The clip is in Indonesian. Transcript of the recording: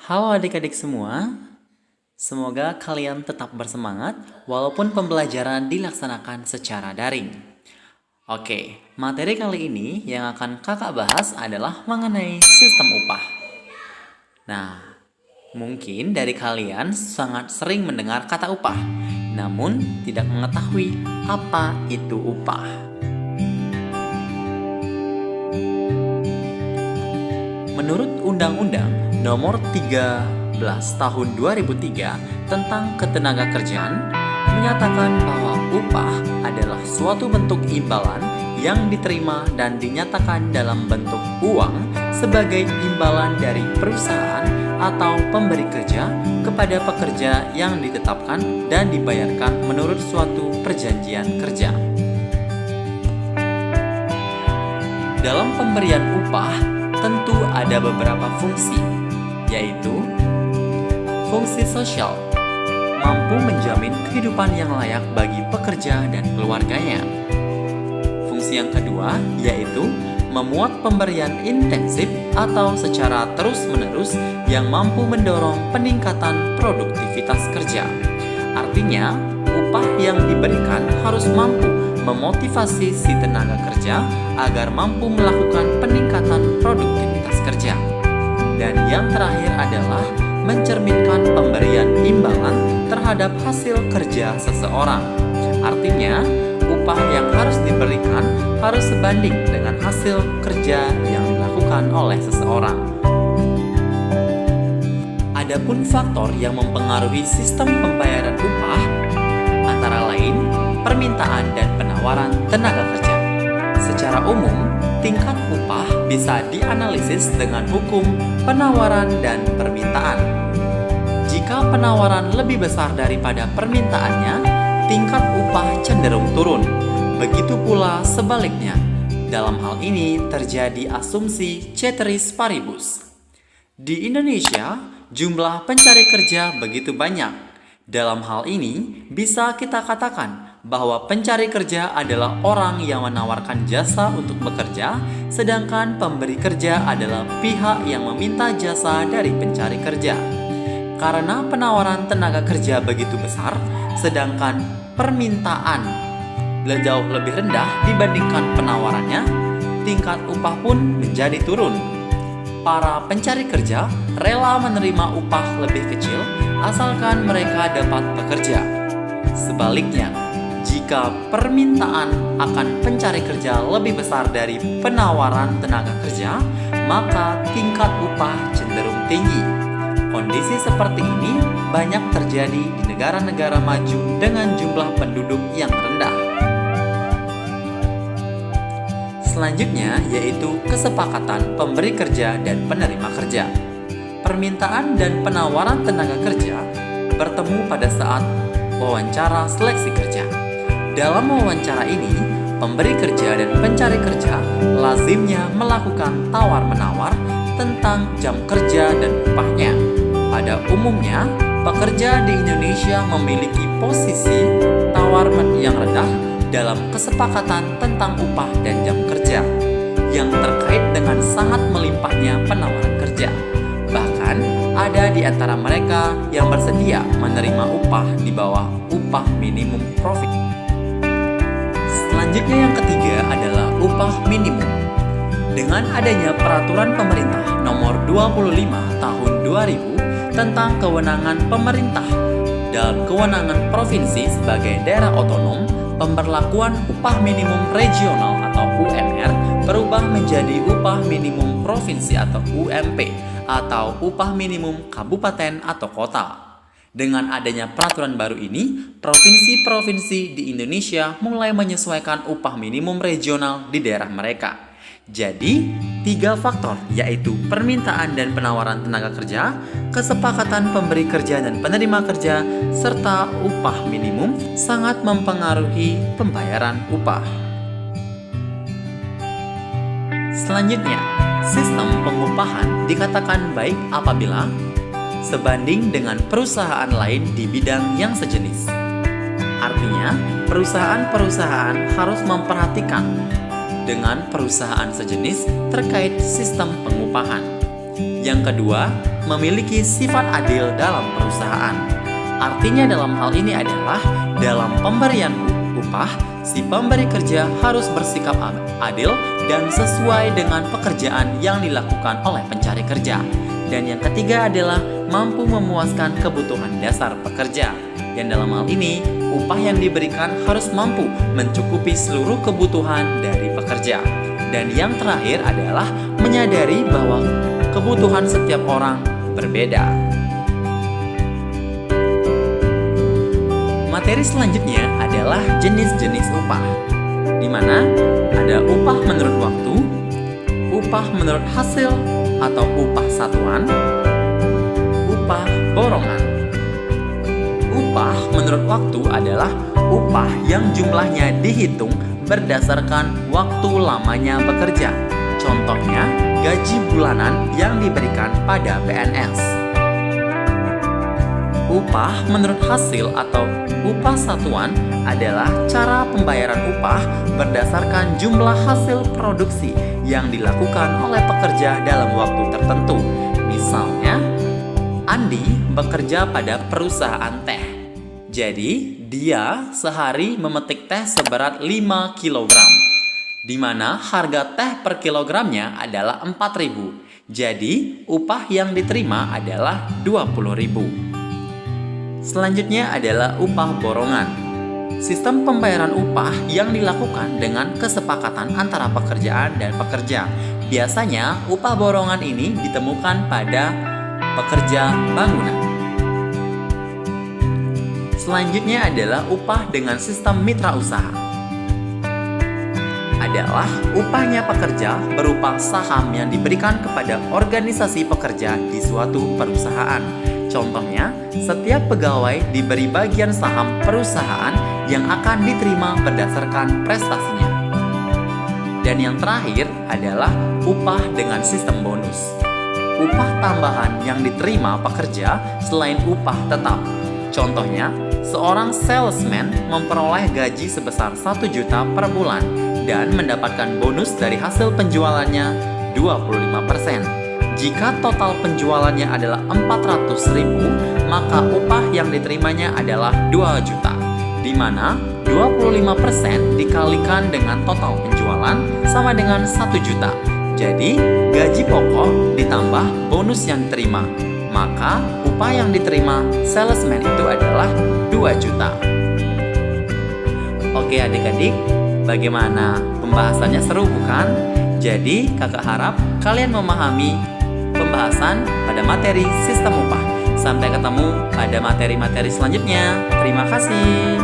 Halo adik-adik semua, semoga kalian tetap bersemangat walaupun pembelajaran dilaksanakan secara daring. Oke, materi kali ini yang akan kakak bahas adalah mengenai sistem upah. Nah, mungkin dari kalian sangat sering mendengar kata upah, namun tidak mengetahui apa itu upah. Menurut Undang-Undang Nomor 13 Tahun 2003 tentang Ketenagakerjaan menyatakan bahwa upah adalah suatu bentuk imbalan yang diterima dan dinyatakan dalam bentuk uang sebagai imbalan dari perusahaan atau pemberi kerja kepada pekerja yang ditetapkan dan dibayarkan menurut suatu perjanjian kerja. Dalam pemberian upah tentu ada beberapa fungsi, yaitu fungsi sosial, mampu menjamin kehidupan yang layak bagi pekerja dan keluarganya. Fungsi yang kedua yaitu memuat pemberian intensif atau secara terus-menerus yang mampu mendorong peningkatan produktivitas kerja. Artinya, upah yang diberikan harus mampu memotivasi si tenaga kerja agar mampu melakukan peningkatan produktivitas kerja. Dan yang terakhir adalah mencerminkan pemberian imbalan terhadap hasil kerja seseorang. Artinya, upah yang harus diberikan harus sebanding dengan hasil kerja yang dilakukan oleh seseorang. Adapun faktor yang mempengaruhi sistem pembayaran upah antara lain permintaan dan penawaran tenaga kerja. Secara umum, tingkat upah bisa dianalisis dengan hukum penawaran dan permintaan. Jika penawaran lebih besar daripada permintaannya, tingkat upah cenderung turun. Begitu pula sebaliknya. Dalam hal ini terjadi asumsi ceteris paribus. Di Indonesia, jumlah pencari kerja begitu banyak. Dalam hal ini, bisa kita katakan bahwa pencari kerja adalah orang yang menawarkan jasa untuk bekerja, sedangkan pemberi kerja adalah pihak yang meminta jasa dari pencari kerja. Karena penawaran tenaga kerja begitu besar, sedangkan permintaan jauh lebih rendah dibandingkan penawarannya, tingkat upah pun menjadi turun. Para pencari kerja rela menerima upah lebih kecil asalkan mereka dapat bekerja. Sebaliknya, jika permintaan akan pencari kerja lebih besar dari penawaran tenaga kerja, maka tingkat upah cenderung tinggi. Kondisi seperti ini banyak terjadi di negara-negara maju dengan jumlah penduduk yang rendah. Selanjutnya yaitu kesepakatan pemberi kerja dan penerima kerja. Permintaan dan penawaran tenaga kerja bertemu pada saat wawancara seleksi kerja. Dalam wawancara ini, pemberi kerja dan pencari kerja lazimnya melakukan tawar-menawar tentang jam kerja dan upahnya. Pada umumnya, pekerja di Indonesia memiliki posisi tawar yang rendah dalam kesepakatan tentang upah dan jam kerja yang terkait dengan sangat melimpahnya penawaran kerja. Bahkan ada di antara mereka yang bersedia menerima upah di bawah upah minimum profit. Selanjutnya yang ketiga adalah upah minimum. Dengan adanya peraturan pemerintah nomor 25 tahun 2000 tentang kewenangan pemerintah dan kewenangan provinsi sebagai daerah otonom, pemberlakuan upah minimum regional atau UMR berubah menjadi upah minimum provinsi atau UMP atau upah minimum kabupaten atau kota. Dengan adanya peraturan baru ini, provinsi-provinsi di Indonesia mulai menyesuaikan upah minimum regional di daerah mereka. Jadi, 3 faktor yaitu permintaan dan penawaran tenaga kerja, kesepakatan pemberi kerja dan penerima kerja, serta upah minimum sangat mempengaruhi pembayaran upah. Selanjutnya, sistem pengupahan dikatakan baik apabila sebanding dengan perusahaan lain di bidang yang sejenis. Artinya, perusahaan-perusahaan harus memperhatikan dengan perusahaan sejenis terkait sistem pengupahan. Yang kedua, memiliki sifat adil dalam perusahaan. Artinya dalam hal ini adalah dalam pemberian upah, si pemberi kerja harus bersikap adil dan sesuai dengan pekerjaan yang dilakukan oleh pencari kerja. Dan yang ketiga adalah mampu memuaskan kebutuhan dasar pekerja. Dan dalam hal ini, upah yang diberikan harus mampu mencukupi seluruh kebutuhan dari pekerja. Dan yang terakhir adalah menyadari bahwa kebutuhan setiap orang berbeda. Materi selanjutnya adalah jenis-jenis upah, di mana ada upah menurut waktu, upah menurut hasil atau upah satuan, upah borongan. Upah menurut waktu adalah upah yang jumlahnya dihitung berdasarkan waktu lamanya bekerja. Contohnya, gaji bulanan yang diberikan pada PNS. Upah menurut hasil atau upah satuan adalah cara pembayaran upah berdasarkan jumlah hasil produksi yang dilakukan oleh pekerja dalam waktu tertentu. Misalnya, Andi bekerja pada perusahaan teh. Jadi, dia sehari memetik teh seberat 5 kg, di mana harga teh per kilogramnya adalah 4.000. Jadi, upah yang diterima adalah 20.000. Selanjutnya adalah upah borongan. Sistem pembayaran upah yang dilakukan dengan kesepakatan antara pekerjaan dan pekerja. Biasanya, upah borongan ini ditemukan pada pekerja bangunan. Selanjutnya adalah upah dengan sistem mitra usaha. Adalah upahnya pekerja berupa saham yang diberikan kepada organisasi pekerja di suatu perusahaan. Contohnya, setiap pegawai diberi bagian saham perusahaan yang akan diterima berdasarkan prestasinya. Dan yang terakhir adalah upah dengan sistem bonus. Upah tambahan yang diterima pekerja selain upah tetap. Contohnya, seorang salesman memperoleh gaji sebesar 1 juta per bulan dan mendapatkan bonus dari hasil penjualannya 25%. Jika total penjualannya adalah 400.000, maka upah yang diterimanya adalah 2 juta, di mana 25% dikalikan dengan total penjualan sama dengan 1 juta. Jadi, gaji pokok ditambah bonus yang diterima, maka upah yang diterima salesman itu adalah 2 juta. Oke adik-adik, bagaimana pembahasannya, seru bukan? Jadi, kakak harap kalian memahami pembahasan pada materi sistem upah. Sampai ketemu pada materi-materi selanjutnya. Terima kasih.